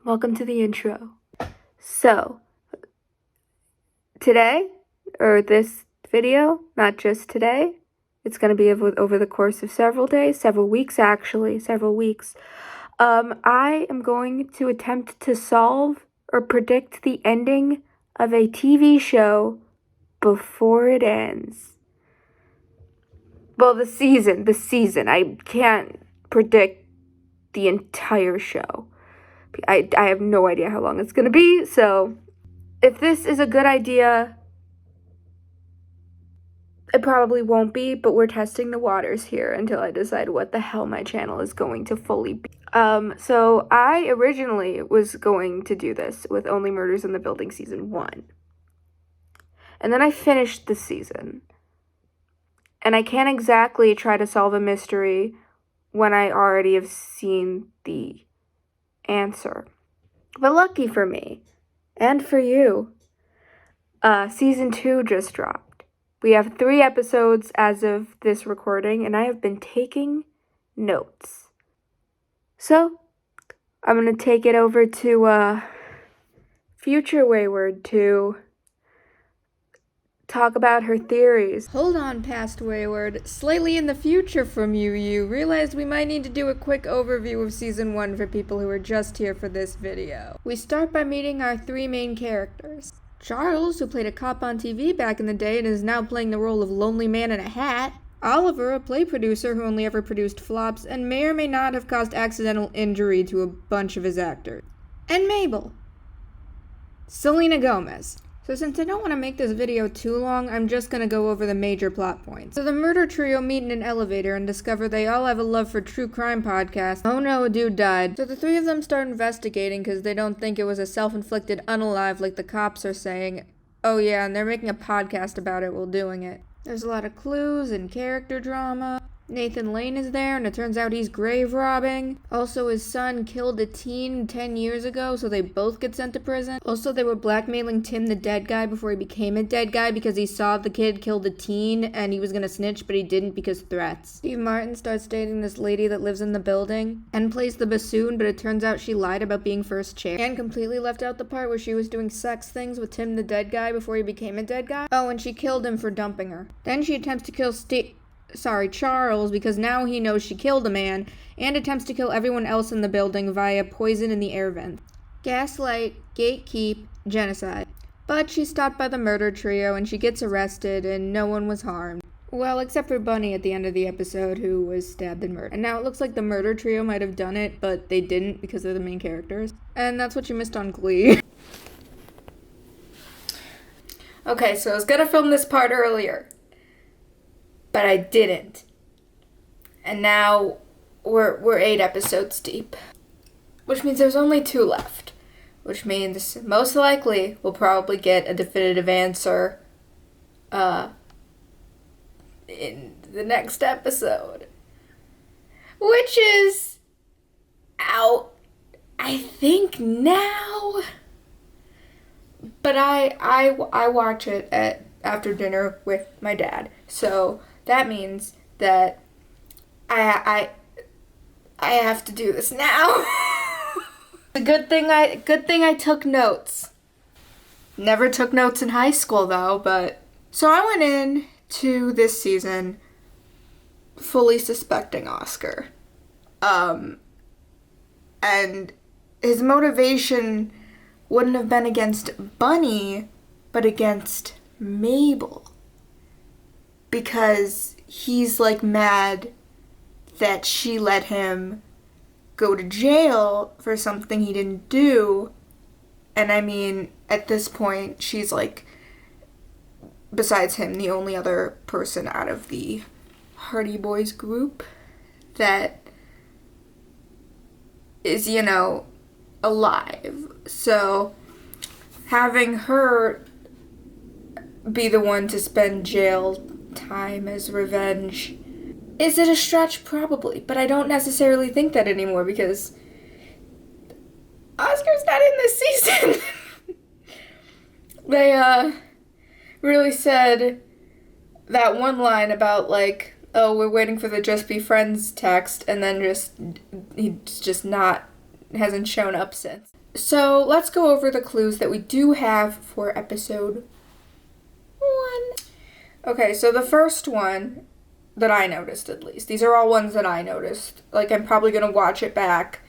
Welcome to the intro. So, today, or this video, not just today, it's going to be over the course of several days, several weeks. I am going to attempt to solve or predict the ending of a TV show before it ends. Well, the season. I can't predict the entire show. I have no idea how long it's going to be, so if this is a good idea, it probably won't be, but we're testing the waters here until I decide what the hell my channel is going to fully be. So I originally was going to do this with Only Murders in the Building Season 1. And then I finished the season. And I can't exactly try to solve a mystery when I already have seen the answer. But lucky for me, and for you, Season 2 just dropped. We have 3 episodes as of this recording, and I have been taking notes. So, I'm going to take it over to Future Wayward to talk about her theories. Hold on, past Wayward. Slightly in the future from you realized we might need to do a quick overview of Season 1 for people who are just here for this video. We start by meeting our 3 main characters. Charles, who played a cop on TV back in the day and is now playing the role of lonely man in a hat. Oliver, a play producer who only ever produced flops and may or may not have caused accidental injury to a bunch of his actors. And Mabel, Selena Gomez. So since I don't want to make this video too long, I'm just going to go over the major plot points. So the murder trio meet in an elevator and discover they all have a love for true crime podcasts. Oh no, a dude died. So the 3 of them start investigating because they don't think it was a self-inflicted unalive like the cops are saying. Oh yeah, and they're making a podcast about it while doing it. There's a lot of clues and character drama. Nathan Lane is there, and it turns out he's grave robbing. Also, his son killed a teen 10 years ago, so they both get sent to prison. Also, they were blackmailing Tim the dead guy before he became a dead guy because he saw the kid kill the teen, and he was gonna snitch, but he didn't because threats. Steve Martin starts dating this lady that lives in the building, and plays the bassoon, but it turns out she lied about being first chair, and completely left out the part where she was doing sex things with Tim the dead guy before he became a dead guy. Oh, and she killed him for dumping her. Then she attempts to kill Charles, because now he knows she killed a man, and attempts to kill everyone else in the building via poison in the air vent. Gaslight, gatekeep, genocide. But she's stopped by the murder trio, and she gets arrested, and no one was harmed. Well, except for Bunny at the end of the episode, who was stabbed and murdered. And now it looks like the murder trio might have done it, but they didn't because they're the main characters. And that's what you missed on Glee. Okay, so I was gonna film this part earlier, but I didn't. And now we're 8 episodes deep. Which means there's only 2 left. Which means most likely we'll probably get a definitive answer in the next episode. Which is out, I think, now. But I watch it after dinner with my dad. So that means that I have to do this now. Good thing I took notes. Never took notes in high school though, but so I went in to this season fully suspecting Oscar. And his motivation wouldn't have been against Bunny, but against Mabel. Because he's like mad that she let him go to jail for something he didn't do. And I mean, at this point, she's like, besides him, the only other person out of the Hardy Boys group that is, alive. So having her be the one to spend jail time as revenge, is it a stretch? Probably, but I don't necessarily think that anymore because Oscar's not in this season. They really said that one line about like, oh, we're waiting for the just be friends text, and then he hasn't shown up since. So let's go over the clues that we do have for episode 1. Okay, so the first one that I noticed, at least. These are all ones that I noticed. Like, I'm probably gonna watch it back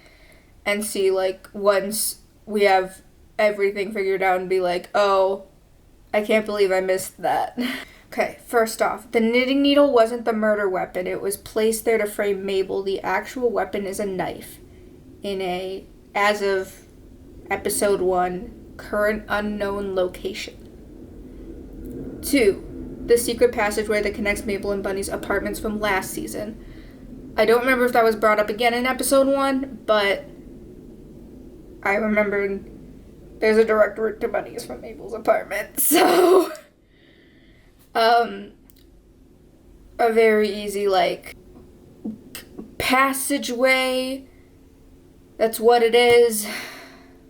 and see, like, once we have everything figured out and be like, oh, I can't believe I missed that. Okay, first off, the knitting needle wasn't the murder weapon. It was placed there to frame Mabel. The actual weapon is a knife in a, as of episode 1, current unknown location. 2. The secret passageway that connects Mabel and Bunny's apartments from last season. I don't remember if that was brought up again in episode 1, but I remember there's a direct route to Bunny's from Mabel's apartment, so a very easy, like, passageway. That's what it is.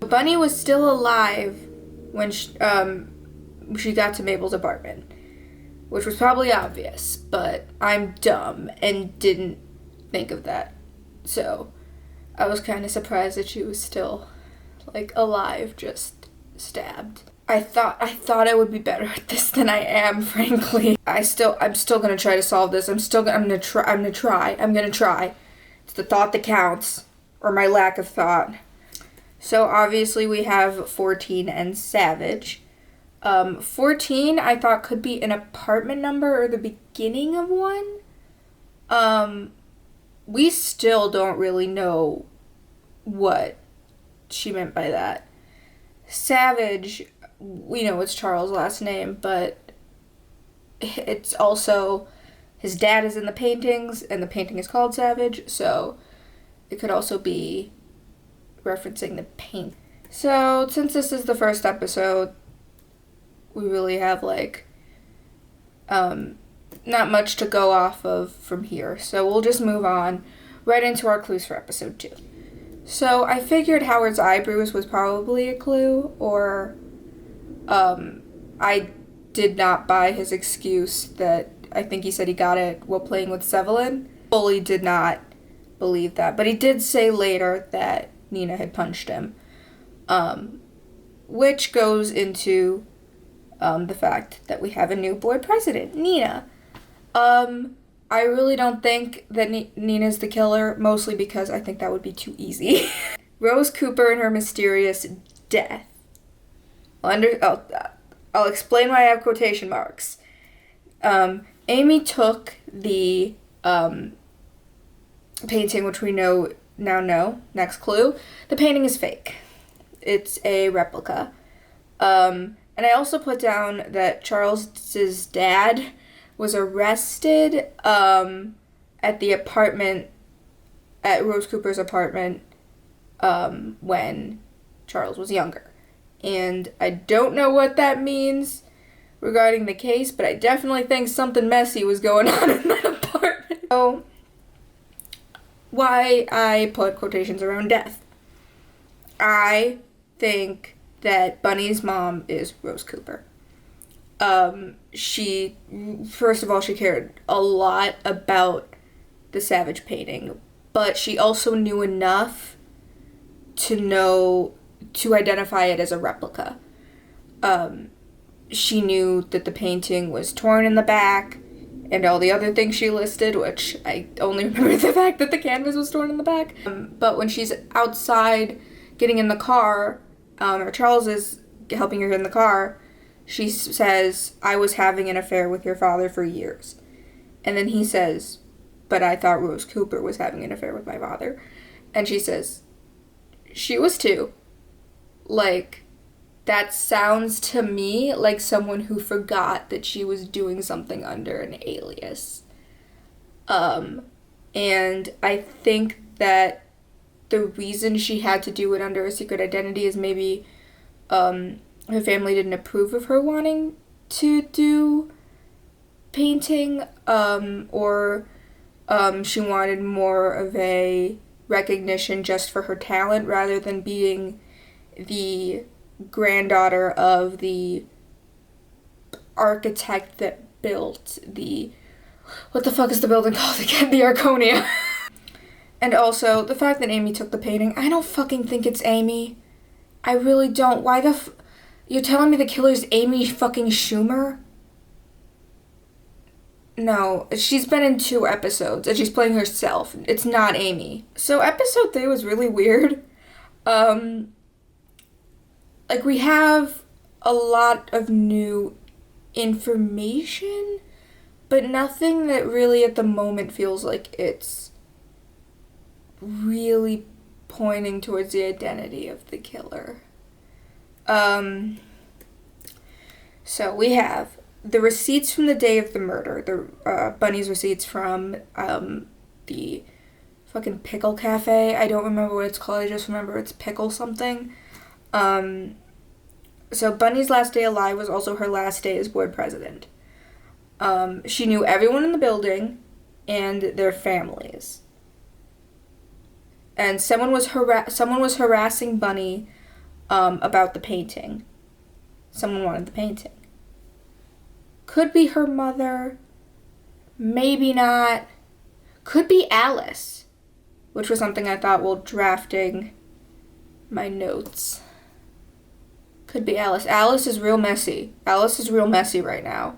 Bunny was still alive when she got to Mabel's apartment, which was probably obvious, but I'm dumb and didn't think of that. So I was kind of surprised that she was still, like, alive, just stabbed. I thought I would be better at this than I am, frankly. I'm still gonna try to solve this. I'm gonna try. It's the thought that counts, or my lack of thought. So obviously we have 14 and Savage. 14 I thought could be an apartment number or the beginning of one. We still don't really know what she meant by that. Savage, we know it's Charles' last name, but it's also, his dad is in the paintings, and the painting is called Savage, so it could also be referencing the paint. So, since this is the first episode, we really have, like, not much to go off of from here. So we'll just move on right into our clues for episode 2. So I figured Howard's eyebrows was probably a clue, or I did not buy his excuse that I think he said he got it while playing with Sevelin. Fully did not believe that, but he did say later that Nina had punched him, which goes into the fact that we have a new boy president, Nina. I really don't think that Nina's the killer, mostly because I think that would be too easy. Rose Cooper and her mysterious death. I'll explain why I have quotation marks. Amy took the painting, which we now know. Next clue. The painting is fake. It's a replica. And I also put down that Charles's dad was arrested at the apartment, at Rose Cooper's apartment, when Charles was younger. And I don't know what that means regarding the case, but I definitely think something messy was going on in that apartment. So, why I put quotations around death. I think that Bunny's mom is Rose Cooper. She cared a lot about the Savage painting, but she also knew enough to identify it as a replica. She knew that the painting was torn in the back and all the other things she listed, which I only remember the fact that the canvas was torn in the back. But when she's outside getting in the car, or Charles is helping her in the car, she says, "I was having an affair with your father for years." And then he says, "But I thought Rose Cooper was having an affair with my father." And she says, "She was too." Like, that sounds to me like someone who forgot that she was doing something under an alias. And I think that the reason she had to do it under a secret identity is maybe her family didn't approve of her wanting to do painting, or she wanted more of a recognition just for her talent rather than being the granddaughter of the architect that built the, what the fuck is the building called again? The Arconia. And also, the fact that Amy took the painting, I don't fucking think it's Amy. I really don't. Why the You're telling me the killer's Amy fucking Schumer? No, she's been in 2 episodes and she's playing herself. It's not Amy. So episode 3 was really weird. Like, we have a lot of new information, but nothing that really at the moment feels like it's really pointing towards the identity of the killer. So we have the receipts from the day of the murder, the Bunny's receipts from the fucking Pickle Cafe. I don't remember what it's called, I just remember it's Pickle something. So Bunny's last day alive was also her last day as board president. She knew everyone in the building and their families. And someone was harassing Bunny about the painting. Someone wanted the painting. Could be her mother, maybe not. Could be Alice, which was something I thought while drafting my notes. Could be Alice. Alice is real messy. Alice is real messy right now.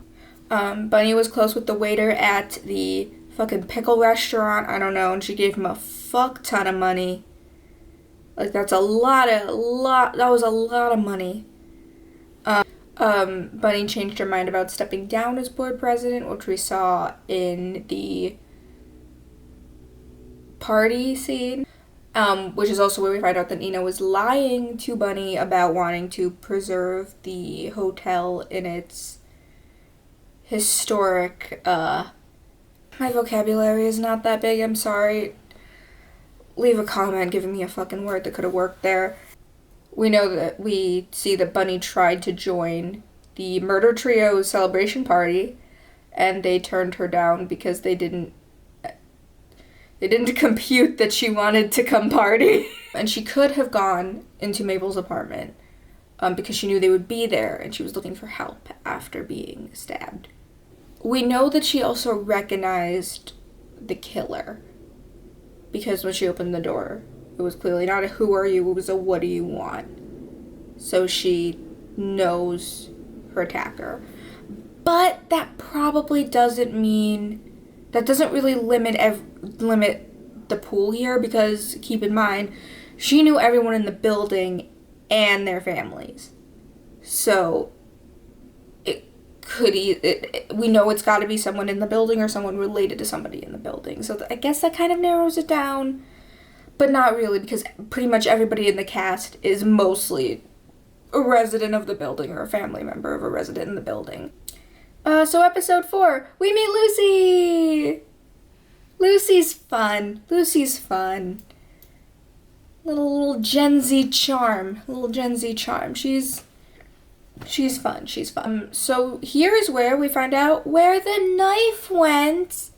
Bunny was close with the waiter at the fucking pickle restaurant. I don't know, and she gave him a fuck ton of money. Like, that was a lot of money. Bunny changed her mind about stepping down as board president, which we saw in the party scene, which is also where we find out that Nina was lying to Bunny about wanting to preserve the hotel in its historic, my vocabulary is not that big, I'm sorry. Leave a comment giving me a fucking word that could have worked there. We see that Bunny tried to join the murder trio's celebration party, and they turned her down because they didn't compute that she wanted to come party. And she could have gone into Mabel's apartment because she knew they would be there, and she was looking for help after being stabbed. We know that she also recognized the killer because when she opened the door, it was clearly not a "who are you," it was a "what do you want?" So she knows her attacker. But that probably doesn't really limit the pool here, because keep in mind, she knew everyone in the building and their families. So we know it's got to be someone in the building or someone related to somebody in the building. So I guess that kind of narrows it down. But not really, because pretty much everybody in the cast is mostly a resident of the building or a family member of a resident in the building. So episode 4, we meet Lucy! Lucy's fun. Little Gen Z charm. She's fun. So here's where we find out where the knife went.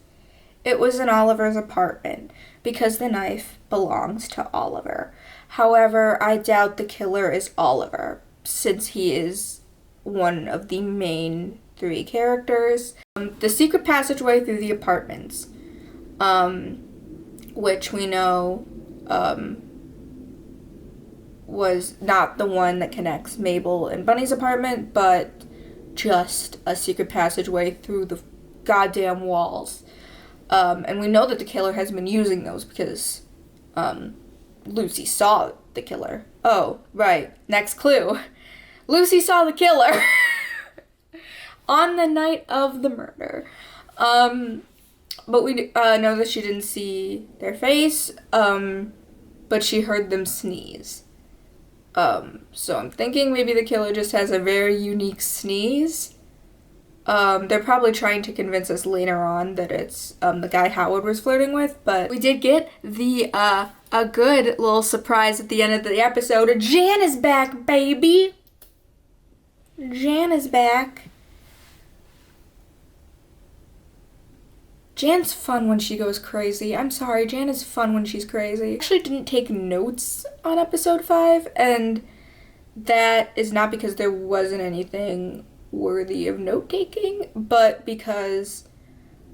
It was in Oliver's apartment, because the knife belongs to Oliver. However, I doubt the killer is Oliver, since he is one of the main 3 characters. The secret passageway through the apartments, which we know was not the one that connects Mabel and Bunny's apartment, but just a secret passageway through the goddamn walls. And we know that the killer has been using those because Lucy saw the killer. Oh, right. Next clue. Lucy saw the killer on the night of the murder. But we know that she didn't see their face, but she heard them sneeze. So I'm thinking maybe the killer just has a very unique sneeze. They're probably trying to convince us later on that it's the guy Howard was flirting with, but we did get a good little surprise at the end of the episode. Jan is back, baby! Jan is back. Jan's fun when she goes crazy. I'm sorry, Jan is fun when she's crazy. I actually didn't take notes on episode 5, and that is not because there wasn't anything worthy of note-taking, but because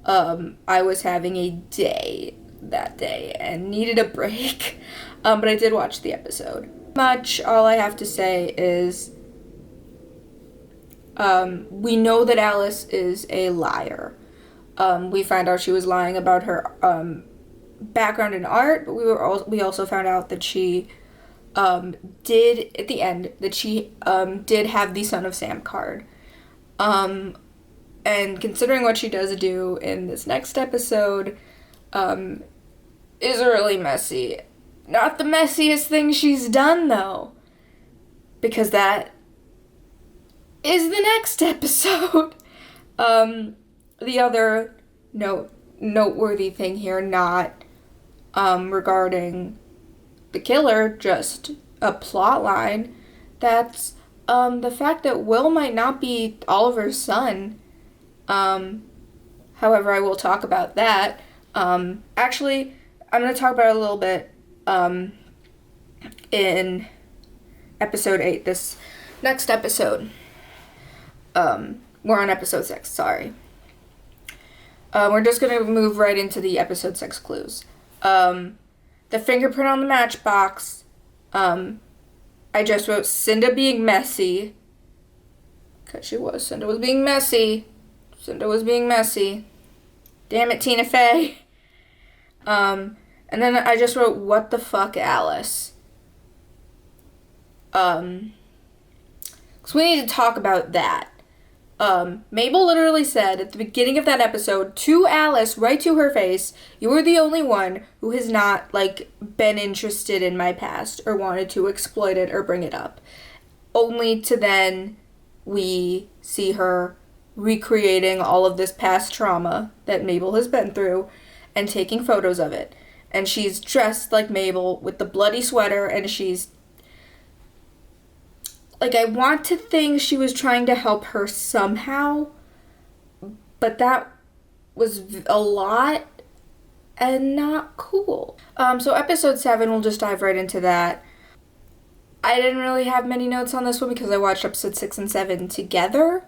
I was having a day that day and needed a break. But I did watch the episode. Much all I have to say is we know that Alice is a liar. We find out she was lying about her background in art, but we also found out that she did at the end that she did have the Son of Sam card. And considering what she does do in this next episode, is really messy. Not the messiest thing she's done, though, because that is the next episode. The other noteworthy thing here, not regarding the killer, just a plot line, that's the fact that Will might not be Oliver's son. However, I will talk about that. Actually, I'm going to talk about it a little bit in episode 8, this next episode. We're on episode 6, sorry. We're just going to move right into the episode 6 clues. The fingerprint on the matchbox, I just wrote Cinda being messy, because Cinda was being messy. Cinda was being messy. Damn it, Tina Fey. And then I just wrote, what the fuck, Alice? Because we need to talk about that. Mabel literally said at the beginning of that episode to Alice, right to her face, you are the only one who has not, been interested in my past or wanted to exploit it or bring it up. Only to then we see her recreating all of this past trauma that Mabel has been through and taking photos of it. And she's dressed like Mabel with the bloody sweater, and she's I want to think she was trying to help her somehow, but that was a lot and not cool. So episode 7, we'll just dive right into that. I didn't really have many notes on this one because I watched episode 6 and 7 together,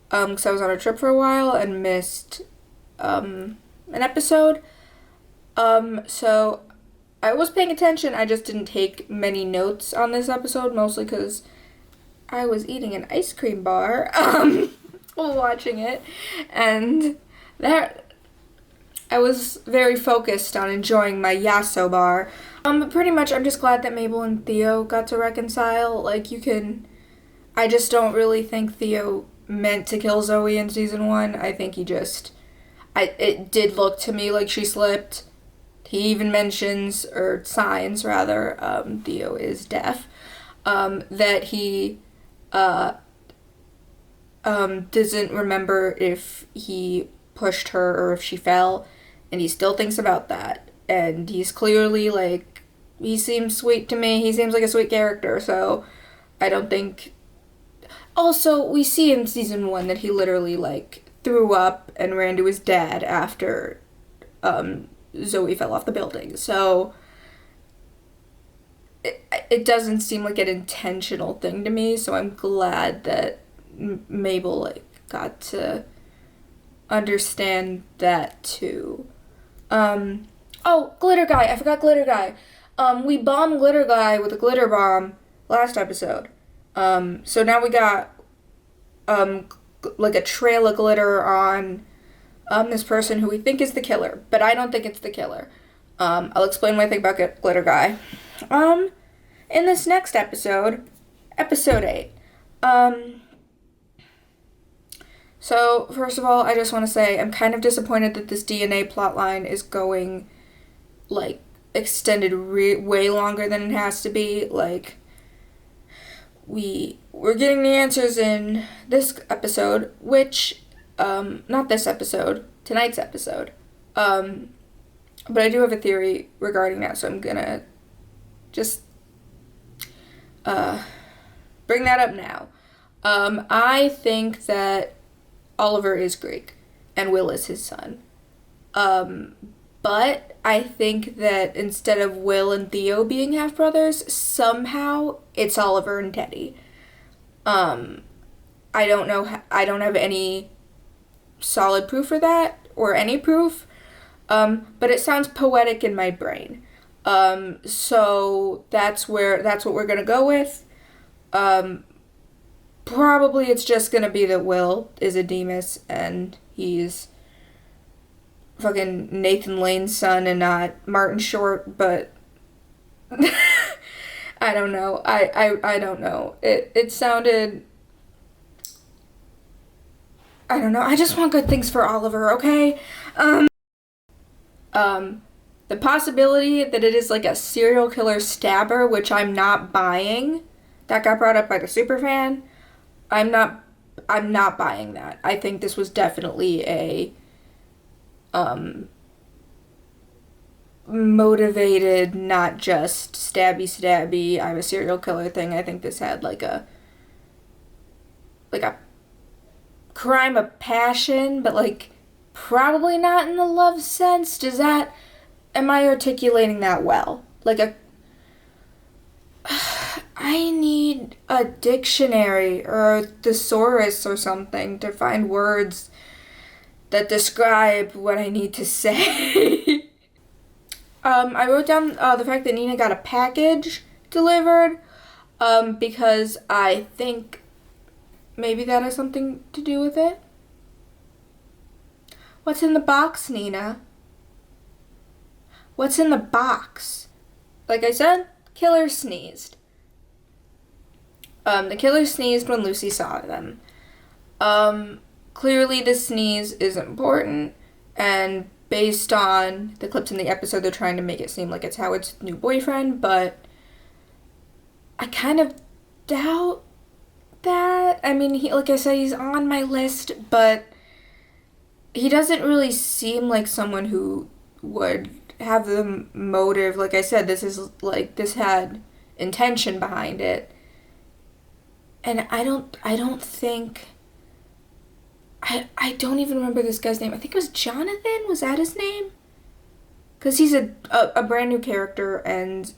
because I was on a trip for a while and missed an episode. So I was paying attention, I just didn't take many notes on this episode, mostly because I was eating an ice cream bar while watching it, and that I was very focused on enjoying my Yasso bar. But pretty much I'm just glad that Mabel and Theo got to reconcile. I just don't really think Theo meant to kill Zoe in season 1. I think it did look to me like she slipped. He even mentions, or signs rather, Theo is deaf, that he doesn't remember if he pushed her or if she fell, and he still thinks about that. And he's clearly he seems sweet to me. He seems like a sweet character, so I don't think. Also, we see in season 1 that he literally threw up and ran to his dad after Zoe fell off the building. So it doesn't seem like an intentional thing to me, so I'm glad that Mabel got to understand that too. Oh, Glitter Guy. I forgot Glitter Guy. We bombed Glitter Guy with a glitter bomb last episode. So now we got a trail of glitter on this person who we think is the killer, but I don't think it's the killer. I'll explain what I think about Glitter Guy. In this next episode, episode 8. So, first of all, I just want to say I'm kind of disappointed that this DNA plotline is going, extended way longer than it has to be. We're getting the answers in this episode, which, not this episode, tonight's episode. But I do have a theory regarding that, so I'm gonna just bring that up now. I think that Oliver is Greek and Will is his son. But I think that instead of Will and Theo being half-brothers, somehow it's Oliver and Teddy. I don't know, I don't have any solid proof for that, or any proof, but it sounds poetic in my brain. So that's what we're gonna go with. Um, Probably it's just gonna be that Will is a Demas and he's fucking Nathan Lane's son and not Martin Short, but I don't know. I don't know. It sounded, I don't know. I just want good things for Oliver, okay? Um the possibility that it is like a serial killer stabber, which I'm not buying. That got brought up by the superfan. I'm not I'm not buying that. I think this was definitely a um motivated, not just stabby, I'm a serial killer thing. I think this had like a crime of passion, but like probably not in the love sense. Am I articulating that well? I need a dictionary or a thesaurus or something to find words that describe what I need to say. I wrote down the fact that Nina got a package delivered, because I think maybe that has something to do with it. What's in the box, Nina? What's in the box? Like I said, killer sneezed. The killer sneezed when Lucy saw them. Clearly the sneeze is important, and based on the clips in the episode, they're trying to make it seem like it's Howard's new boyfriend, but I kind of doubt that. I mean, like I said, he's on my list, but he doesn't really seem like someone who would have the motive. Like I said, this had intention behind it. And I don't think, I don't even remember this guy's name. I think it was Jonathan. Was that his name? Because he's a brand new character, and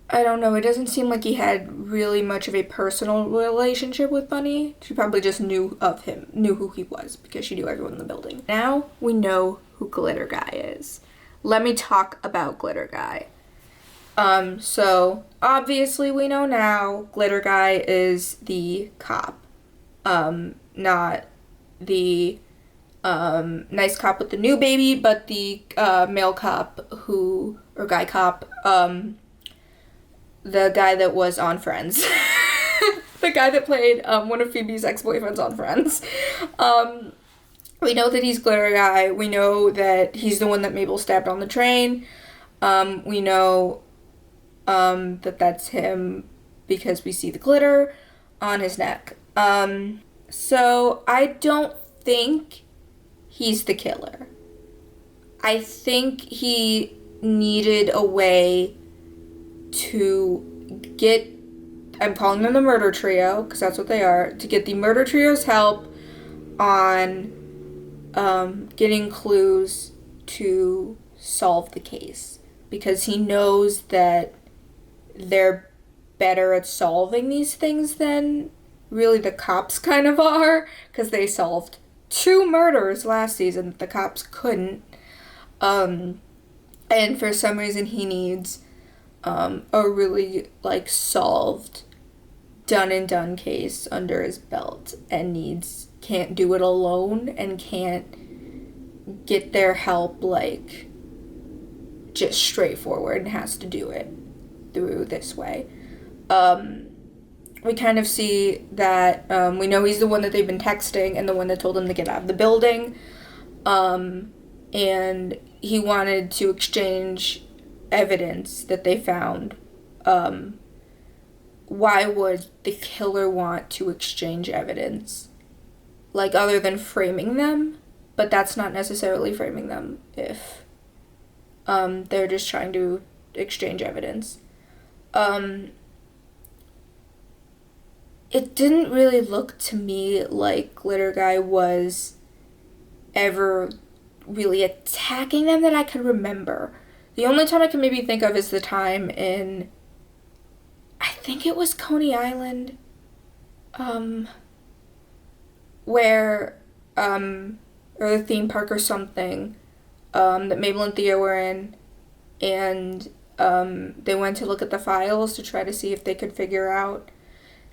I don't know. It doesn't seem like he had really much of a personal relationship with Bunny. She probably just knew of him, knew who he was, because she knew everyone in the building. Now we know who Glitter Guy is. Let me talk about Glitter Guy. So obviously we know now Glitter Guy is the cop. Not the nice cop with the new baby, but the male cop or guy cop, the guy that was on Friends. The guy that played one of Phoebe's ex-boyfriends on Friends. We know that he's Glitter Guy. We know that he's the one that Mabel stabbed on the train. We know that that's him because we see the glitter on his neck. So I don't think he's the killer. I think he needed a way to get, I'm calling them the murder trio because that's what they are, to get the murder trio's help on getting clues to solve the case, because he knows that they're better at solving these things than really the cops kind of are, because they solved 2 murders last season that the cops couldn't. And for some reason he needs a really solved done and done case under his belt, and can't do it alone and can't get their help just straightforward, and has to do it through this way. We kind of see that we know he's the one that they've been texting and the one that told him to get out of the building, and he wanted to exchange evidence that they found. Why would the killer want to exchange evidence? Other than framing them? But that's not necessarily framing them if they're just trying to exchange evidence. It didn't really look to me like Glitter Guy was ever really attacking them that I could remember. The only time I can maybe think of is the time in, I think it was Coney Island, where, or the theme park or something, that Mabel and Thea were in, and they went to look at the files to try to see if they could figure out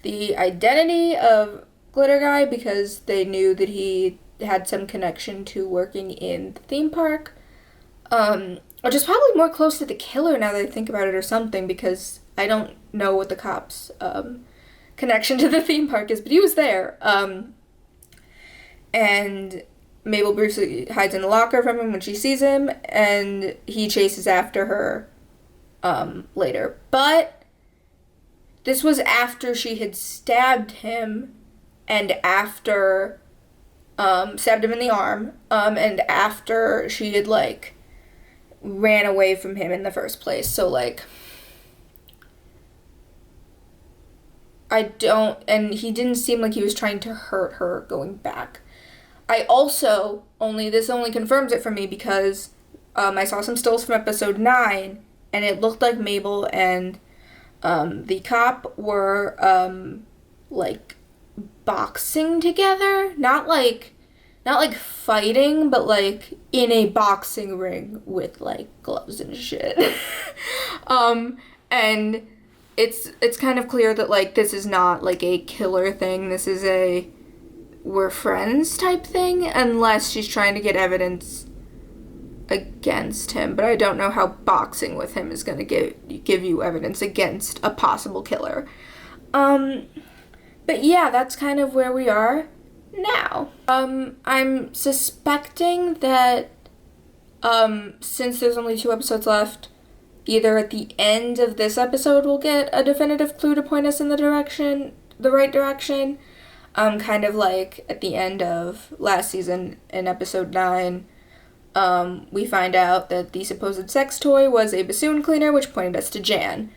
the identity of Glitter Guy, because they knew that he had some connection to working in the theme park, which is probably more close to the killer now that I think about it, or something, because I don't know what the cops' connection to the theme park is, but he was there. And Mabel briefly hides in the locker from him when she sees him, and he chases after her later. But this was after she had stabbed him, and after stabbed him in the arm, and after she had, like, ran away from him in the first place. So, like, and he didn't seem like he was trying to hurt her going back. This only confirms it for me because I saw some stills from episode 9, and it looked like Mabel and the cop were, like, boxing together. Not like fighting, but, like, in a boxing ring with, like, gloves and shit. And it's kind of clear that, like, this is not, like, a killer thing. This is a we're friends type thing, unless she's trying to get evidence against him. But I don't know how boxing with him is going to give you evidence against a possible killer. But yeah, that's kind of where we are now. I'm suspecting that since there's only 2 episodes left, either at the end of this episode we'll get a definitive clue to point us in the right direction. Kind of like at the end of last season in episode 9, we find out that the supposed sex toy was a bassoon cleaner, which pointed us to Jan.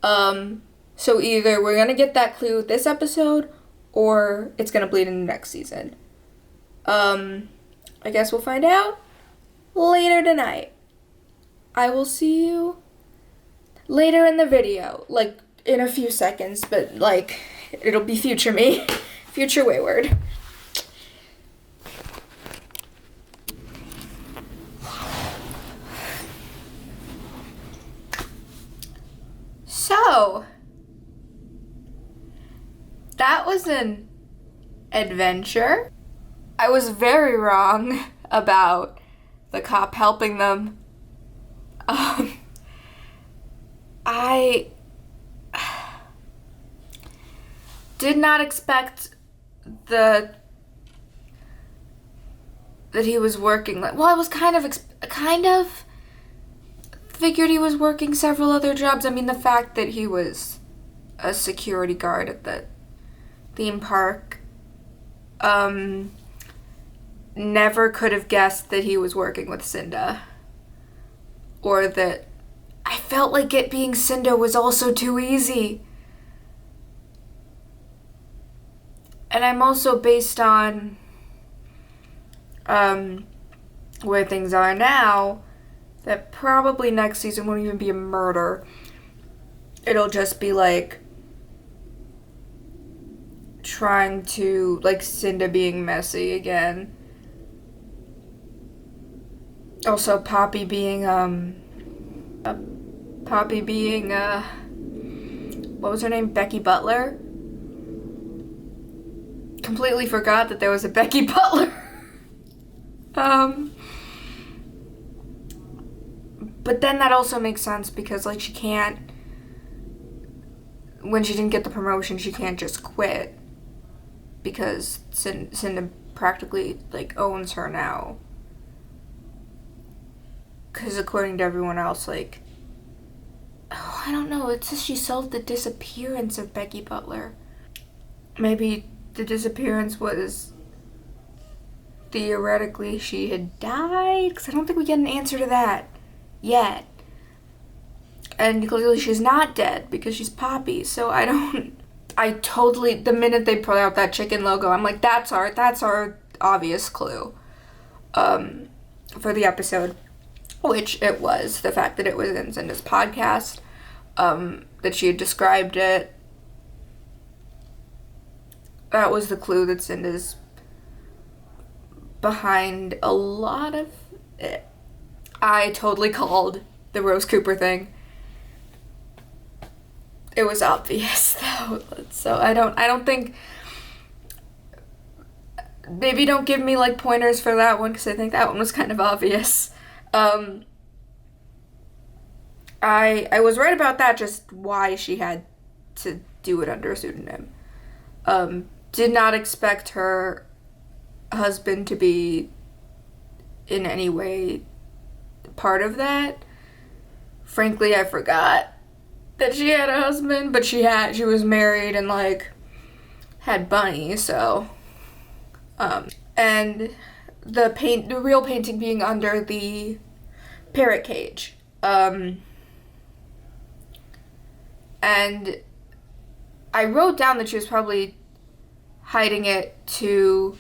So either we're gonna get that clue this episode, or it's gonna bleed into next season. I guess we'll find out later tonight. I will see you later in the video, like in a few seconds, but like it'll be future me. Future Wayward. So, that was an adventure. I was very wrong about the cop helping them. I did not expect that he was working, like, well, I was kind of figured he was working several other jobs. I mean, the fact that he was a security guard at the theme park, never could have guessed that he was working with Cinda, or that I felt like it being Cinda was also too easy. And I'm also, based on where things are now, that probably next season won't even be a murder. It'll just be like trying to, like, Cinda being messy again. Also, Poppy being what was her name? Becky Butler? Completely forgot that there was a Becky Butler. But then that also makes sense because, like, she can't, when she didn't get the promotion, she can't just quit because Cinda practically, like, owns her now. Because according to everyone else, like, oh, I don't know, it says she solved the disappearance of Becky Butler. Maybe the disappearance was theoretically she had died, because I don't think we get an answer to that yet. And clearly she's not dead because she's Poppy, so the minute they put out that chicken logo, I'm like, that's our obvious clue for the episode, which it was. The fact that it was in Cinda's podcast, that she had described it, that was the clue that Cinda's behind a lot of it. I totally called the Rose Cooper thing. It was obvious though, so I don't think, maybe don't give me like pointers for that one because I think that one was kind of obvious. I was right about that, just why she had to do it under a pseudonym. Did not expect her husband to be in any way part of that. Frankly, I forgot that she had a husband, but she was married and like had Bunny, so and the real painting being under the parrot cage. And I wrote down that she was probably hiding it to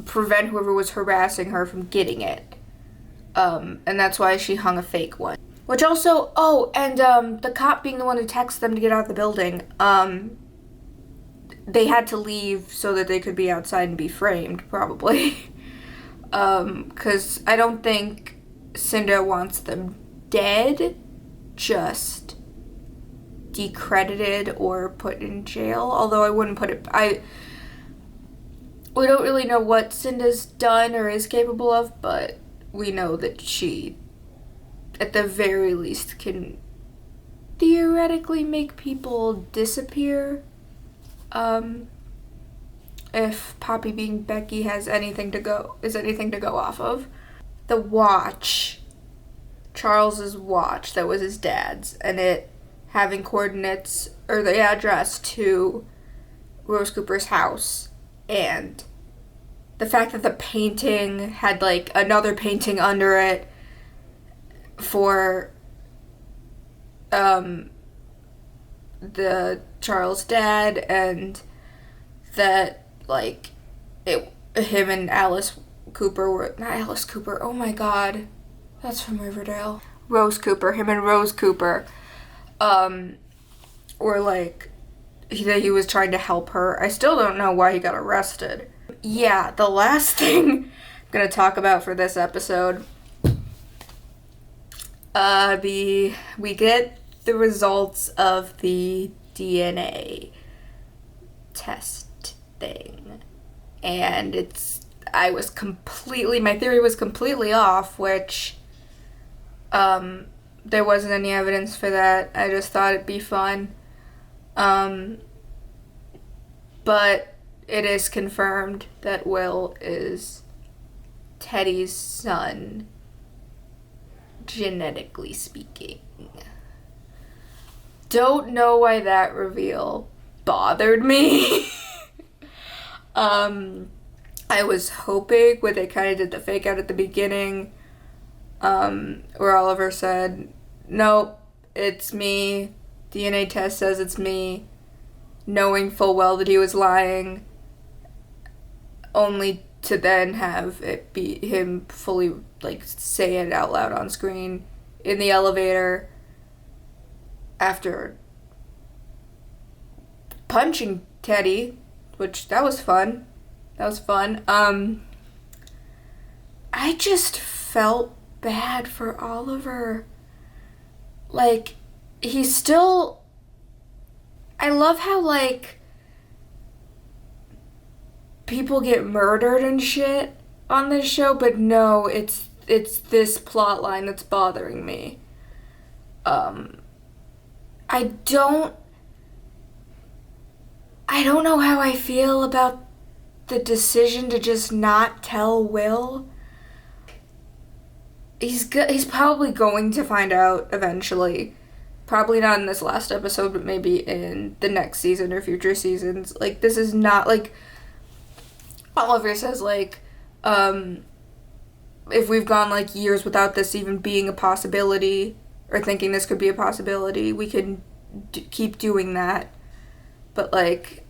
prevent whoever was harassing her from getting it. And that's why she hung a fake one. Which also, the cop being the one who texted them to get out of the building, they had to leave so that they could be outside and be framed, probably. Because I don't think Cinda wants them dead, just decredited or put in jail. Although I wouldn't put it, we don't really know what Cinda's done or is capable of, but we know that she, at the very least, can theoretically make people disappear. If Poppy being Becky is anything to go off of. The watch, Charles's watch that was his dad's, and it having coordinates or the address to Rose Cooper's house, and the fact that the painting had like another painting under it for the Charles dad, and that like him and Alice Cooper were not Alice Cooper, oh my god, that's from Riverdale. Rose Cooper, him and Rose Cooper were like he was trying to help her. I still don't know why he got arrested. Yeah, the last thing I'm gonna talk about for this episode, we get the results of the DNA test thing, and my theory was completely off, which there wasn't any evidence for that. I just thought it'd be fun. But it is confirmed that Will is Teddy's son, genetically speaking. Don't know why that reveal bothered me. I was hoping when they kind of did the fake out at the beginning, where Oliver said, nope, it's me, DNA test says it's me, knowing full well that he was lying, only to then have it be him fully, like, say it out loud on screen in the elevator after punching Teddy, which that was fun. I just felt bad for Oliver. Like, he's still, I love how, like, people get murdered and shit on this show, but no, it's this plot line that's bothering me. I don't know how I feel about the decision to just not tell Will. He's probably going to find out eventually. Probably not in this last episode, but maybe in the next season or future seasons. Like, this is not, like, Oliver says, like, if we've gone, like, years without this even being a possibility, or thinking this could be a possibility, we can keep doing that. But, like,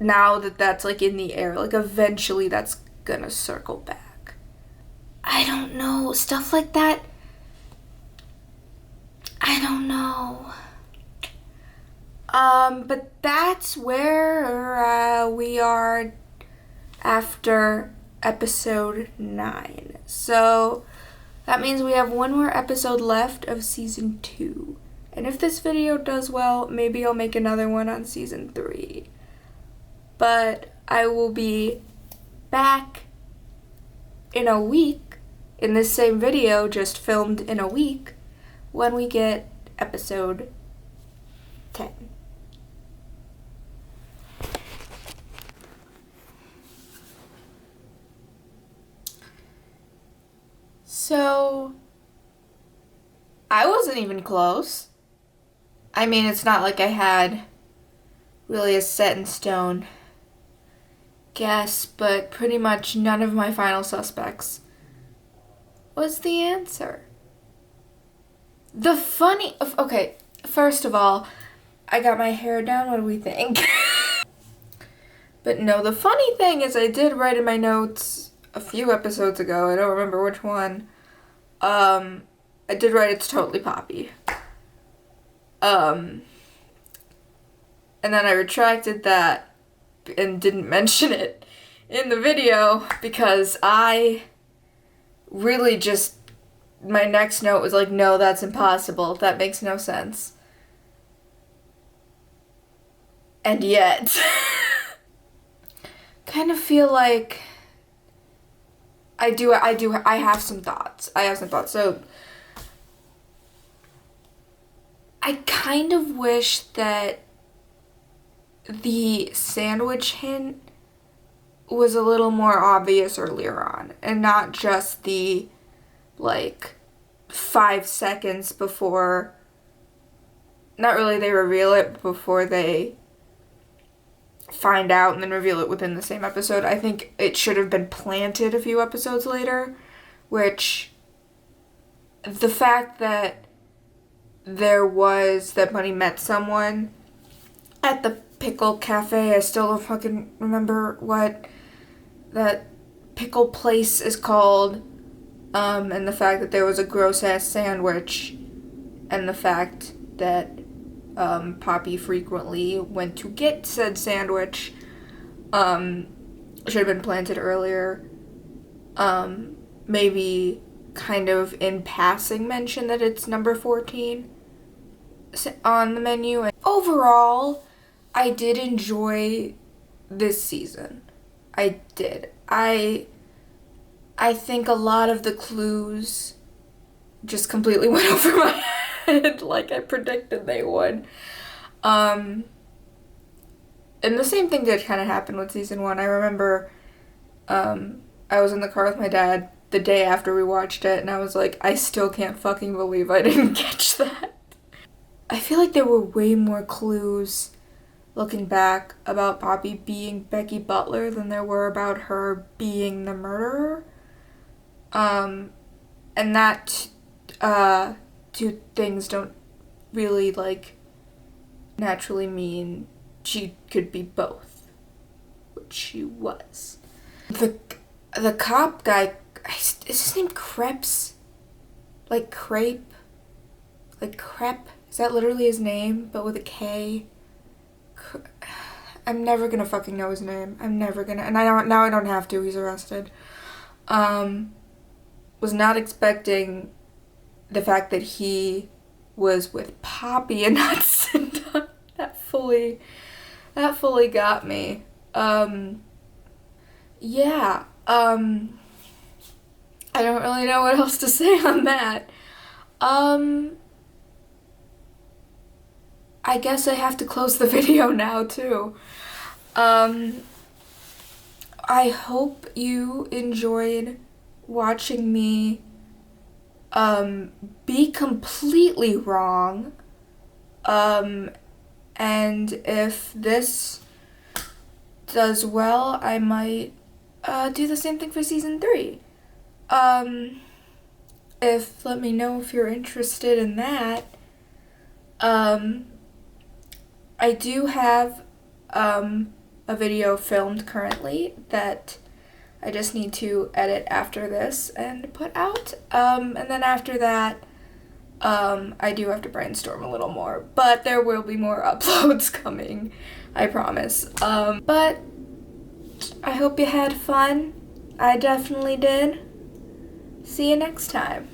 now that that's, like, in the air, like, eventually that's gonna circle back. I don't know. Stuff like that, I don't know. But that's where we are after episode 9. So that means we have one more episode left of season 2. And if this video does well, maybe I'll make another one on season 3. But I will be back in a week in this same video, just filmed in a week, when we get episode 10. So, I wasn't even close. I mean, it's not like I had really a set in stone guess, but pretty much none of my final suspects was the answer. Okay, first of all, I got my hair down. What do we think? But no, the funny thing is I did write in my notes a few episodes ago, I don't remember which one, I did write it's totally Poppy. And then I retracted that and didn't mention it in the video because I really just, my next note was like, no, that's impossible. That makes no sense. And yet, kind of feel like I have some thoughts. So I kind of wish that the sandwich hint was a little more obvious earlier on and not just the 5 seconds before, not really they reveal it, but before they find out and then reveal it within the same episode. I think it should have been planted a few episodes later, which the fact that that Bunny met someone at the pickle cafe, I still don't fucking remember what that pickle place is called, and the fact that there was a gross-ass sandwich, and the fact that Poppy frequently went to get said sandwich, should have been planted earlier. Maybe kind of in passing mention that it's number 14 on the menu. Overall, I did enjoy this season. I did. I think a lot of the clues just completely went over my head like I predicted they would. And the same thing did kind of happen with season 1. I remember I was in the car with my dad the day after we watched it, and I was like, I still can't fucking believe I didn't catch that. I feel like there were way more clues looking back about Poppy being Becky Butler than there were about her being the murderer. And that two things don't really naturally mean she could be both, which she was. The cop guy, is his name Krebs? Like crepe? Like crepe? Is that literally his name, but with a K? I'm never gonna fucking know his name. I'm never gonna, and now I don't have to, he's arrested. Was not expecting the fact that he was with Poppy and not Cinda. That fully got me. Yeah, I don't really know what else to say on that. I guess I have to close the video now too. I hope you enjoyed watching me be completely wrong. And if this does well, I might do the same thing for season 3. Let me know if you're interested in that. I do have a video filmed currently that I just need to edit after this and put out. And then after that, I do have to brainstorm a little more, but there will be more uploads coming, I promise. But I hope you had fun. I definitely did. See you next time.